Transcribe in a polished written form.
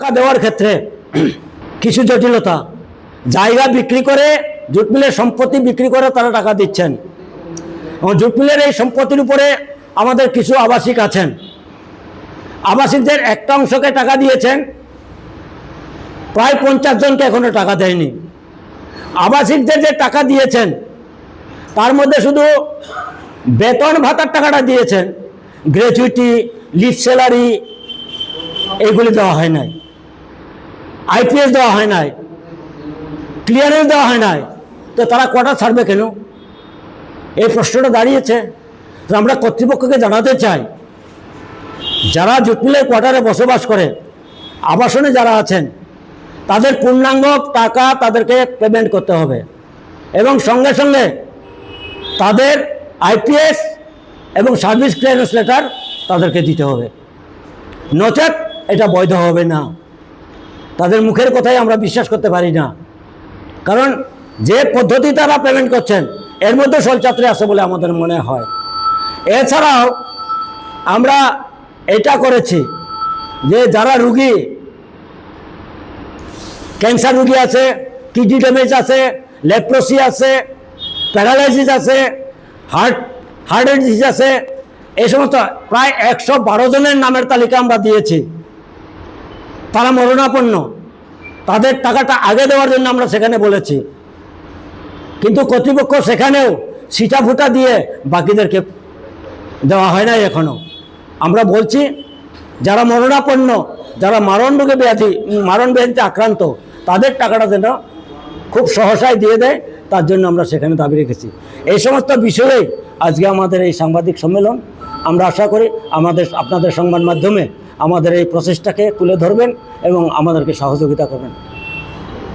টাকা দেওয়ার ক্ষেত্রে কিছু জটিলতা, জায়গা বিক্রি করে জুট মিলের সম্পত্তি বিক্রি করে তারা টাকা দিচ্ছেন। এবং জুট মিলের এই সম্পত্তির উপরে আমাদের কিছু আবাসিক আছেন, আবাসিকদের একটা অংশকে টাকা দিয়েছেন, প্রায় 50 জনকে এখনো টাকা দেয়নি। আবাসিকদের যে টাকা দিয়েছেন তার মধ্যে শুধু বেতন ভাতার টাকাটা দিয়েছেন, গ্র্যাচুইটি, লিভ স্যালারি এইগুলি দেওয়া হয় নাই, আইপিএস দেওয়া হয় নাই, ক্লিয়ারেন্স দেওয়া হয় নাই। তো তারা কোয়ার্টার ছাড়বে কেন? এই প্রশ্নটা দাঁড়িয়েছে। তো আমরা কর্তৃপক্ষকে জানাতে চাই, যারা জুট মিলের কোয়ার্টারে বসবাস করে, আবাসনে যারা আছেন, তাদের পূর্ণাঙ্গ টাকা তাদেরকে পেমেন্ট করতে হবে এবং সঙ্গে সঙ্গে তাদের আইপিএস এবং সার্ভিস ক্লিয়ারেন্স লেটার তাদেরকে দিতে হবে, নচেত এটা বৈধ হবে না। তাদের মুখের কথাই আমরা বিশ্বাস করতে পারি না, কারণ যে পদ্ধতি তারা পেমেন্ট করছেন এর মধ্যে সলচাত্রী আছে বলে আমাদের মনে হয়। এছাড়াও আমরা এটা করেছি যে যারা রুগী, ক্যান্সার রুগী আছে, কিডনি ড্যামেজ আছে, লেপ্রোসি আছে, প্যারালাইসিস আছে, হার্টের ডিজিজ আছে, এই সমস্ত প্রায় 112 জনের নামের তালিকা আমরা দিয়েছি। তারা মরণাপন্ন, তাদের টাকাটা আগে দেওয়ার জন্য আমরা সেখানে বলেছি, কিন্তু কর্তৃপক্ষ সেখানেও সিটা ফুটা দিয়ে বাকিদেরকে দেওয়া হয় নাই এখনও। আমরা বলছি যারা মরণাপন্ন, যারা মারণ ব্যাধিতে আক্রান্ত, তাদের টাকাটা যেন খুব সহসায় দিয়ে দেয়, তার জন্য আমরা সেখানে দাবি রেখেছি। এই সমস্ত বিষয়েই আজকে আমাদের এই সাংবাদিক সম্মেলন। আমরা আশা করি আপনাদের সংবাদ মাধ্যমে আমাদের এই প্রচেষ্টাকে তুলে ধরবেন এবং আমাদেরকে সহযোগিতা করবেন।